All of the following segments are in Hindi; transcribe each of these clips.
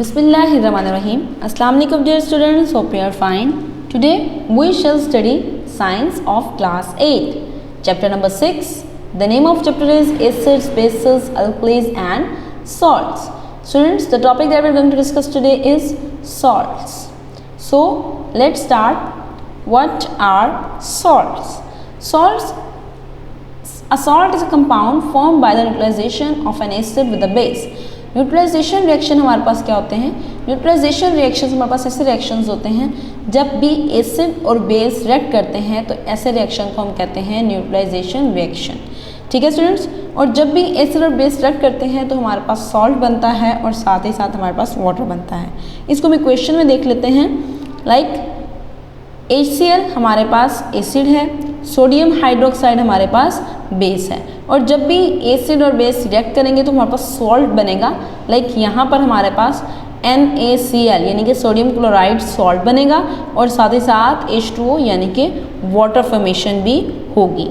Bismillahirrahmanirrahim. Assalamu alaikum dear students, hope you are fine. Today we shall study science of class 8. Chapter number 6. The name of chapter is acids, bases, alkalis and salts. Students, the topic that we are going to discuss today is salts. So let's start. What are salts? A salt is a compound formed by the neutralization of an acid with a base. Neutralisation reaction हमारे पास क्या होते हैं? न्यूट्रलाइजेशन रिएक्शंस हमारे पास ऐसे रिएक्शंस होते हैं जब भी एसिड और बेस रिएक्ट करते हैं तो ऐसे रिएक्शन को हम कहते हैं न्यूट्रलाइजेशन रिएक्शन। ठीक है स्टूडेंट्स, और जब भी एसिड और बेस रिएक्ट करते हैं तो हमारे पास सॉल्ट बनता है और साथ ही साथ हमारे पास वाटर बनता है। इसको भी क्वेश्चन में देख लेते हैं। लाइक HCl हमारे पास एसिड है, सोडियम हाइड्रोक्साइड हमारे पास बेस है, और जब भी एसिड और बेस रिएक्ट करेंगे तो हमारे पास सॉल्ट बनेगा। लाइक यहाँ पर हमारे पास NaCl यानी कि सोडियम क्लोराइड सॉल्ट बनेगा और साथ ही साथ H2O यानी कि वाटर फॉर्मेशन भी होगी।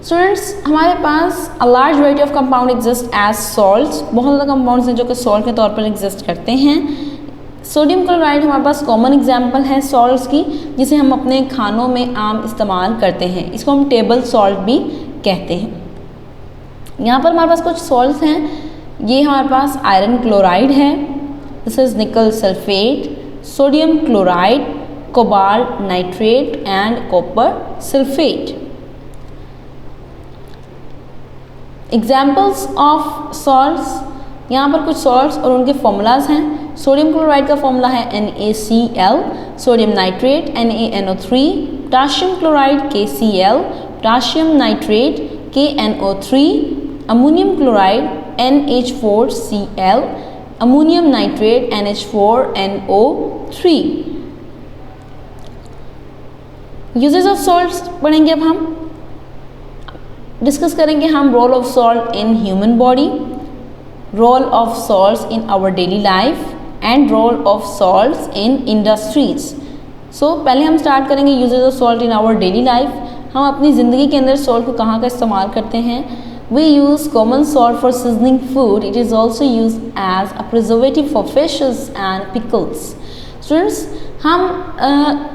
स्टूडेंट्स, हमारे पास a large variety of compound exist as salts. बहुत ज़्यादा कंपाउंड्स हैं जो कि सॉल्ट के तौर पर एग्जिस्ट करते हैं। सोडियम क्लोराइड हमारे पास कॉमन एग्जाम्पल है सॉल्ट्स की, जिसे हम अपने खानों में आम इस्तेमाल करते हैं। इसको हम टेबल सॉल्ट भी कहते हैं। यहाँ पर हमारे पास कुछ सॉल्ट्स हैं। ये हमारे पास आयरन क्लोराइड है, this is nickel sulphate, sodium chloride, cobalt nitrate and copper sulphate. Examples of salts, यहाँ पर कुछ सॉल्ट्स और उनके फॉर्मूलाज हैं। सोडियम क्लोराइड का फॉर्मूला है NaCl, sodium nitrate NaNO3, potassium chloride KCl, potassium nitrate KNO3, ammonium chloride NH4Cl, ammonium nitrate NH4NO3। Uses of salts पढ़ेंगे। अब हम डिस्कस करेंगे role of salt in human body, role of salts in our daily life and role of salts in industries. So पहले हम स्टार्ट करेंगे uses of salt in our daily life. हम अपनी ज़िंदगी के अंदर सॉल्ट को कहाँ का इस्तेमाल करते हैं? We use common salt for seasoning food. It is also use as a preservative for fishes and pickles. Students, हम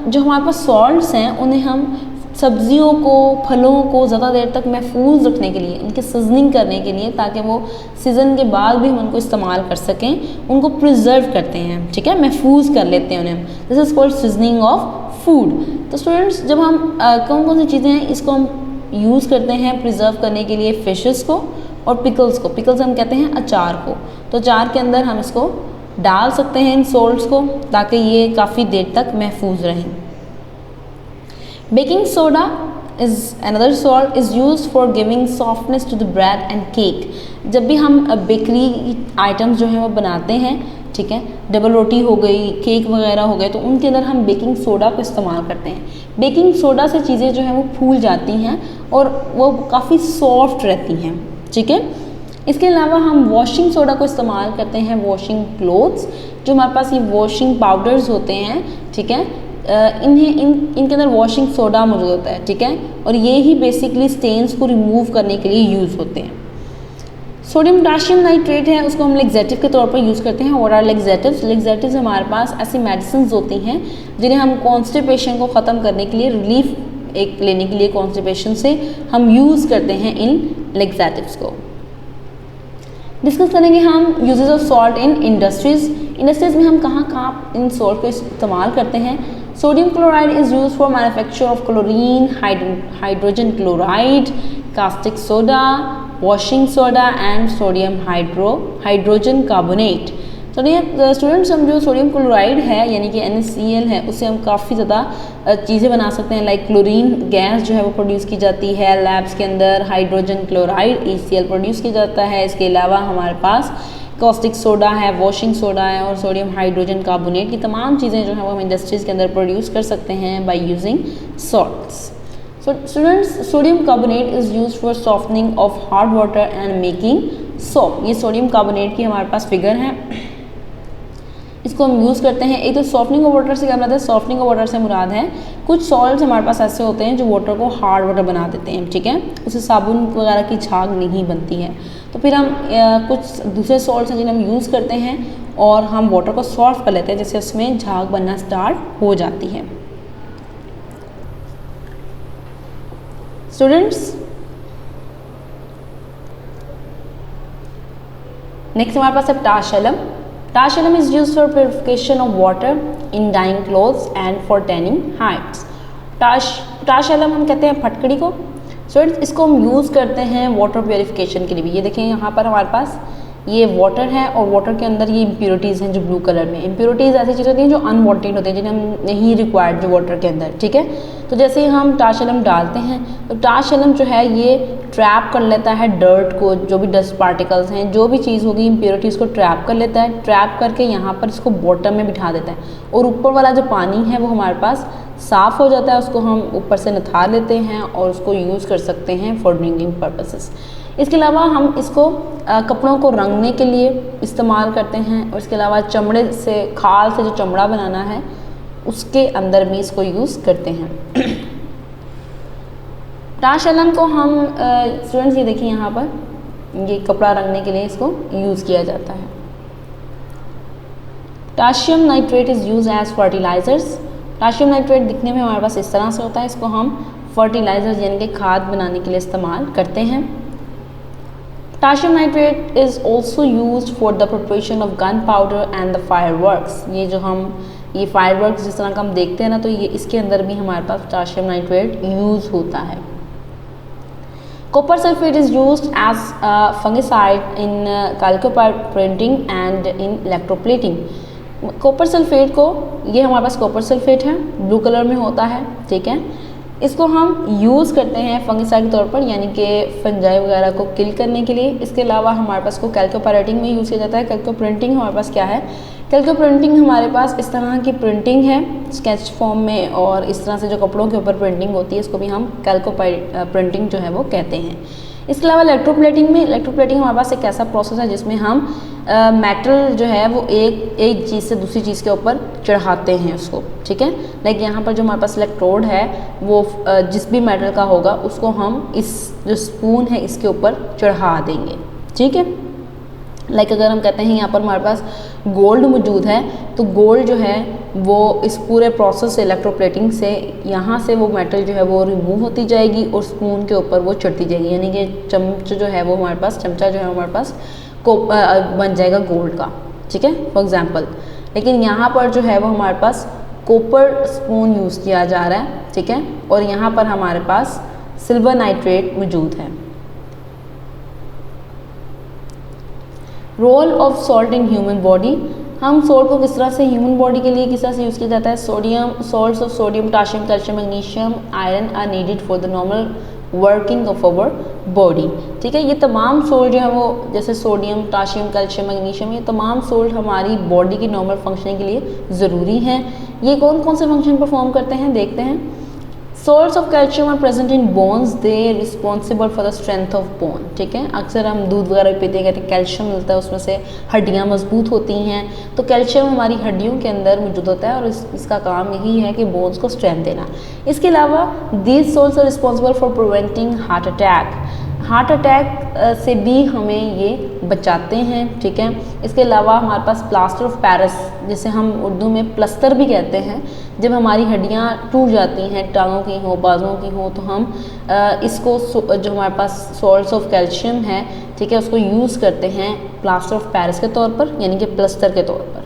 जो हमारे पास सॉल्ट्स हैं उन्हें हम सब्जियों को, फलों को ज़्यादा देर तक महफूज रखने के लिए, उनकी सीजनिंग करने के लिए, ताकि वो सीज़न के बाद भी हम उनको इस्तेमाल कर सकें, उनको प्रिजर्व करते हैं। ठीक है, महफूज कर लेते हैं उन्हें। This is called seasoning of food. तो स्टूडेंट्स, जब हम कौन कौन सी चीज़ें हैं इसको हम यूज़ करते हैं प्रिजर्व करने के लिए? फिशेस को और पिकल्स को। पिकल्स हम कहते हैं अचार को। तो अचार के अंदर हम इसको डाल सकते हैं इन सॉल्ट्स को, ताकि ये काफ़ी देर तक महफूज रहें। Baking soda is another salt is used for giving softness to the bread and cake. जब भी हम बेकरी आइटम्स जो हैं वो बनाते हैं, ठीक है, डबल रोटी हो गई, केक वगैरह हो गए, तो उनके अंदर हम बेकिंग सोडा को इस्तेमाल करते हैं। बेकिंग सोडा से चीज़ें जो हैं वो फूल जाती हैं और वो काफ़ी सॉफ्ट रहती हैं। ठीक है, इसके अलावा हम वॉशिंग सोडा को इस्तेमाल करते हैं वॉशिंग क्लोथ्स। जो हमारे पास ये वॉशिंग पाउडर्स होते हैं, ठीक है, इनके अंदर वॉशिंग सोडा मौजूद होता है। ठीक है, और ये ही बेसिकली स्टेन्स को रिमूव करने के लिए यूज़ होते हैं। सोडियम पोटाशियम नाइट्रेट है, उसको हम लेक्सेटिव के तौर पर यूज़ करते हैं। What are laxatives? लेक्सेटिव्स हमारे पास ऐसी मेडिसिन होती हैं जिन्हें हम कॉन्स्टिपेशन को ख़त्म करने के लिए, रिलीफ एक लेने के लिए कॉन्स्टिपेशन से हम यूज़ करते हैं इन लेक्सेटिव्स को। डिस्कस करेंगे हम uses of salt in industries. Industries में हम कहाँ कहाँ इन सॉल्ट को इस्तेमाल करते हैं? Sodium chloride is use for manufacture of chlorine, hydrogen chloride, caustic soda, washing soda and sodium hydrogen carbonate. तो स्टूडेंट्स, हम जो सोडियम क्लोराइड है यानी कि NaCl है, उससे हम काफ़ी ज़्यादा चीज़ें बना सकते हैं। लाइक क्लोरीन गैस जो है वो प्रोड्यूस की जाती है लैब्स के अंदर, हाइड्रोजन क्लोराइड HCl प्रोड्यूस किया जाता है। इसके अलावा हमारे पास कॉस्टिक सोडा है, वॉशिंग सोडा है और सोडियम हाइड्रोजन कार्बोनेट की तमाम चीज़ें जो है वो हम इंडस्ट्रीज़ के अंदर प्रोड्यूस कर सकते हैं by using salts. So students, sodium carbonate is use for softening of hard water and making soap. ये सोडियम कार्बोनेट की हमारे पास फिगर है, इसको हम यूज़ करते हैं। एक तो सॉफ्टनिंग ऑफ वाटर से क्या मुराद है? सॉफ्टनिंग ऑफ वाटर से मुराद है कुछ सॉल्ट्स हमारे पास ऐसे होते हैं जो वाटर को हार्ड वाटर बना देते हैं। ठीक है, उससे साबुन वगैरह की झाग नहीं बनती है। तो फिर हम कुछ दूसरे सॉल्ट्स हैं जिन्हें हम यूज़ करते हैं और हम वाटर को सॉल्व कर लेते हैं, जैसे उसमें झाग बनना स्टार्ट हो जाती है। स्टूडेंट्स, नेक्स्ट हमारे पास है potash alum. Potash alum is used for purification of water in dyeing clothes and for tanning hides. Potash alum हम कहते हैं फटकड़ी को। स्टूडेंट्स, इसको हम यूज़ करते हैं वाटर प्योरिफिकेशन के लिए भी। ये देखें यहाँ पर हमारे पास ये वाटर है और वाटर के अंदर ये इम्प्योरिटीज़ हैं जो ब्लू कलर में। इम्प्योरिटीज़ ऐसी चीज़ें होती हैं जो अनवांटेड होती हैं, जिन्हें हम नहीं रिक्वायर्ड जो वाटर के अंदर, ठीक है। तो जैसे ही हम पोटाश एलम डालते हैं तो पोटाश एलम जो है ये ट्रैप कर लेता है डर्ट को, जो भी डस्ट पार्टिकल्स हैं, जो भी चीज़ होगी इम्प्योरिटीज़ को ट्रैप कर लेता है। ट्रैप करके यहाँ पर इसको बॉटम में बिठा देता है और ऊपर वाला जो पानी है वो हमारे पास साफ़ हो जाता है। उसको हम ऊपर से निथार लेते हैं और उसको यूज़ कर सकते हैं फॉर ड्रिंकिंग पर्पसेस। इसके अलावा हम इसको कपड़ों को रंगने के लिए इस्तेमाल करते हैं और इसके अलावा चमड़े से, खाल से जो चमड़ा बनाना है उसके अंदर भी इसको यूज़ करते हैं। पोटाश एलम को हम स्टूडेंट्स ये देखिए यहाँ पर ये कपड़ा रंगने के लिए इसको यूज़ किया जाता है। Potassium nitrate is use as fertilisers. Potassium nitrate दिखने में हमारे पास इस तरह से होता है। इसको हम फर्टिलाइजर्स यानी कि खाद बनाने के लिए इस्तेमाल करते हैं। Potassium nitrate is also use for the preparation of gun powder and the fireworks. ये जो हम ये फायरवर्क्स जिस तरह का हम देखते हैं ना, तो ये इसके अंदर भी हमारे पास पोटाशियम नाइट्रेट यूज़ होता है। Copper sulphate is used as fungicide in calico printing and in electroplating. Copper sulphate को, ये हमारे पास कॉपर सल्फेट है, ब्लू कलर में होता है, ठीक है। इसको हम यूज़ करते हैं फंगिसाइड के तौर पर, यानी कि फंजाई वगैरह को किल करने के लिए। इसके अलावा हमारे पास को कैल्को पैरेटिंग में यूज़ किया जाता है। कैल्को प्रिंटिंग हमारे पास क्या है? कैल्को प्रिंटिंग हमारे पास इस तरह की प्रिंटिंग है स्केच फॉर्म में, और इस तरह से जो कपड़ों के ऊपर प्रिंटिंग होती है इसको भी हम कैल्को प्रिंटिंग जो है वो कहते हैं। इसके अलावा इलेक्ट्रोप्लेटिंग में, इलेक्ट्रोप्लेटिंग हमारे पास एक ऐसा प्रोसेस है जिसमें हम मेटल जो है वो एक चीज़ से दूसरी चीज़ के ऊपर चढ़ाते हैं उसको, ठीक है। लाइक यहाँ पर जो हमारे पास इलेक्ट्रोड है वो जिस भी मेटल का होगा उसको हम इस जो स्पून है इसके ऊपर चढ़ा देंगे, ठीक है। लाइक अगर हम कहते हैं यहाँ पर हमारे पास गोल्ड मौजूद है, तो गोल्ड जो है वो इस पूरे प्रोसेस से इलेक्ट्रोप्लेटिंग से यहाँ से वो मेटल जो है वो रिमूव होती जाएगी और स्पून के ऊपर वो चढ़ती जाएगी, यानी कि चम्मच जो है वो हमारे पास, चमचा जो है हमारे पास को बन जाएगा गोल्ड का, ठीक है, फॉर एग्जांपल। लेकिन यहाँ पर जो है वो हमारे पास कॉपर स्पून यूज़ किया जा रहा है, ठीक है, और यहाँ पर हमारे पास सिल्वर नाइट्रेट मौजूद है। Role of salt in human body, हम सॉल्ट को किस तरह से ह्यूमन बॉडी के लिए किस तरह से यूज़ किया जाता है। Sodium, salts of sodium, potassium, calcium, magnesium, iron are needed for the normal working of our body, ठीक है। ये तमाम सोल्ट जो है वो, जैसे सोडियम, पोटाशियम, कैल्शियम, मैग्नीशियम, ये तमाम सोल्ट हमारी बॉडी की नॉर्मल फंक्शनिंग के लिए ज़रूरी हैं। ये कौन कौन से फंक्शन परफॉर्म करते हैं देखते हैं। Source of calcium are present in bones, they responsible for the strength of bone, ठीक है। अक्सर हम दूध वगैरह पीते हैं, कहते हैं कैल्शियम मिलता है, उसमें से हड्डियाँ मजबूत होती हैं। तो कैल्शियम हमारी हड्डियों के अंदर मौजूद होता है और इसका काम यही है कि बोन्स को स्ट्रेंथ देना। इसके अलावा these salts are responsible for preventing heart attack, heart attack से भी हमें ये बचाते हैं, ठीक है। इसके अलावा हमारे पास प्लास्टर ऑफ पेरिस, जिसे हम उर्दू में प्लस्तर भी कहते हैं, जब हमारी हड्डियाँ टूट जाती हैं, टांगों की हो, बाजुओं की हो, तो हम इसको जो हमारे पास सॉल्ट्स ऑफ कैल्शियम है, ठीक है, उसको यूज़ करते हैं प्लास्टर ऑफ पेरिस के तौर पर, यानी कि प्लस्तर के तौर पर।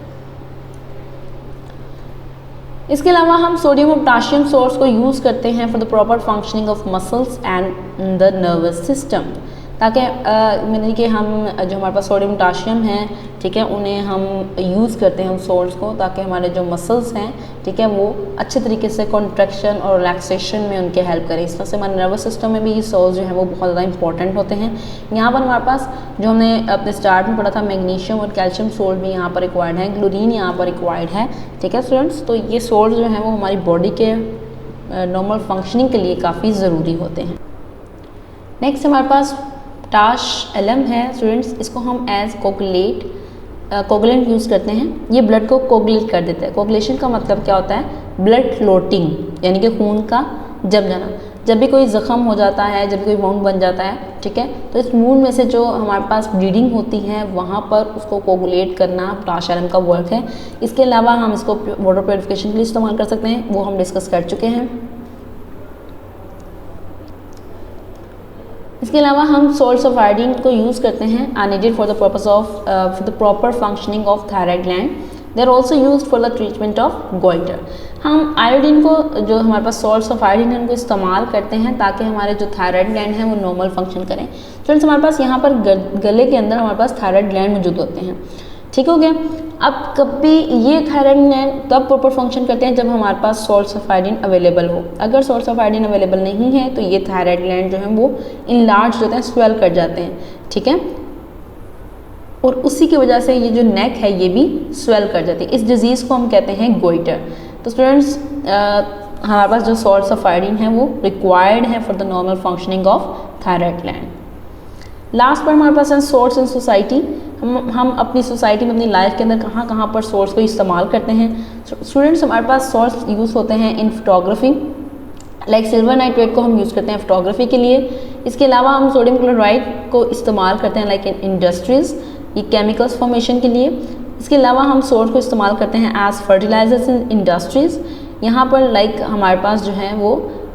इसके अलावा हम सोडियम और पोटाशियम सोर्स को यूज़ करते हैं for the proper functioning of muscles and the nervous system, ताकि यानी कि हम जो हमारे पास सोडियम पोटाशियम है, ठीक है, उन्हें हम यूज़ करते हैं उन सोल्ट्स को, ताकि हमारे जो मसल्स हैं, ठीक है, वो अच्छे तरीके से कॉन्ट्रैक्शन और रिलैक्सेशन में उनके हेल्प करें। इस तरह से हमारे नर्वस सिस्टम में भी ये सोल्स जो हैं वो बहुत ज़्यादा इंपॉर्टेंट होते हैं। यहाँ पर हमारे पास जो हमने अपने स्टार्ट में पढ़ा था, मैग्नीशियम और कैल्शियम सोल्ट भी यहाँ पर रिक्वायर्ड है, क्लोरीन यहाँ पर रिक्वायर्ड है, ठीक है स्टूडेंट्स। तो ये सोल्ट जो हैं वो हमारी बॉडी के नॉर्मल फंक्शनिंग के लिए काफ़ी ज़रूरी होते हैं। नेक्स्ट हमारे पास पोटाश एलम है स्टूडेंट्स, इसको हम एज कोगुलेंट यूज़ करते हैं। ये ब्लड को कोगुलेट कर देता है। कोगुलेशन का मतलब क्या होता है? ब्लड क्लॉटिंग, यानी कि खून का जम जाना, जब भी कोई ज़ख़म हो जाता है, जब कोई वाउंड बन जाता है, ठीक है, तो इस वूंड में से जो हमारे पास ब्लीडिंग होती है वहाँ पर उसको कोगुलेट करना पॉटाश आयरन का वर्क है। इसके अलावा हम इसको वाटर प्योरिफिकेशन के लिए इस्तेमाल कर सकते हैं, वो हम डिस्कस कर चुके हैं। इसके अलावा हम सॉल्ट्स ऑफ आयोडीन को यूज़ करते हैं are needed for the purpose of for the proper functioning of thyroid gland. They are also use for the treatment of goitre. हम आयोडीन को, जो हमारे पास सॉल्ट्स ऑफ आयोडीन है, उनको इस्तेमाल करते हैं ताकि हमारे जो थायराइड ग्लैंड हैं वो नॉर्मल फंक्शन करें। फ्रेंड्स, हमारे पास यहाँ पर गले के अंदर हमारे पास थायराइड ग्लैंड मौजूद होते हैं, ठीक हो गया। अब कभी ये थायराइड ग्लैंड तब प्रॉपर फंक्शन करते हैं जब हमारे पास सॉल्ट्स ऑफ आयोडीन अवेलेबल हो। अगर सॉल्ट्स ऑफ आयोडीन अवेलेबल नहीं है तो ये थायराइड ग्लैंड जो है वो इनलार्ज होते हैं, स्वेल कर जाते हैं, ठीक है, और उसी की वजह से ये जो नेक है ये भी स्वेल कर जाती है। इस डिजीज़ को हम कहते हैं गोइटर। तो स्टूडेंट्स, हमारे पास जो सॉल्ट्स ऑफ आयोडीन है वो रिक्वायर्ड है for the normal functioning of thyroid gland. Last पर हमारे पास है सोर्स इन सोसाइटी। हम अपनी सोसाइटी में, अपनी लाइफ के अंदर कहाँ कहाँ पर सोर्स को इस्तेमाल करते हैं। स्टूडेंट्स, हमारे पास सोर्स यूज़ होते हैं in photography, like silver nitrate को हम यूज़ करते हैं फोटोग्राफी के लिए। इसके अलावा हम सोडियम क्लोराइड को इस्तेमाल करते हैं लाइक इन इंडस्ट्रीज़, ये केमिकल्स फॉर्मेशन के लिए। इसके अलावा हम सोर्स को इस्तेमाल करते हैं एज फर्टिलाइजर्स इन इंडस्ट्रीज़। यहाँ पर लाइक हमारे पास जो है वो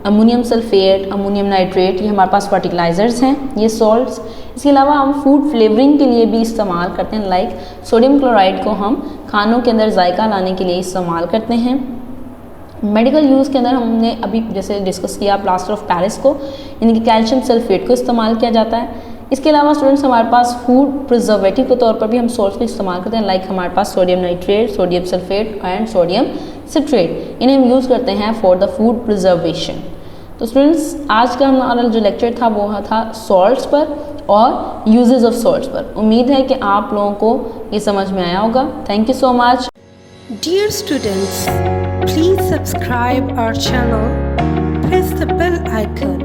अमोनियम सल्फेट, अमोनियम नाइट्रेट, ये हमारे पास फर्टिलाइजर्स हैं, ये सॉल्ट्स। इसके अलावा हम फूड फ्लेवरिंग के लिए भी इस्तेमाल करते हैं, लाइक सोडियम क्लोराइड को हम खानों के अंदर जायका लाने के लिए इस्तेमाल करते हैं। मेडिकल यूज़ के अंदर हमने अभी जैसे डिस्कस किया प्लास्टर ऑफ पेरिस को, यानी कि कैल्शियम सल्फेट को इस्तेमाल किया जाता है। इसके अलावा स्टूडेंट्स, हमारे पास फूड प्रिजर्वेटिव के तौर पर भी हम सॉल्ट्स को इस्तेमाल करते हैं, लाइक हमारे पास sodium nitrate, sodium sulphate and sodium citrate, इन्हें हम यूज़ करते हैं फॉर द फूड प्रिजर्वेशन। तो स्टूडेंट्स, आज का हमारा जो लेक्चर था वो था सॉल्ट्स पर और यूजेस ऑफ सॉल्ट्स पर। उम्मीद है कि आप लोगों को ये समझ में आया होगा। Thank you so much. Dear students, please subscribe our channel, press the bell icon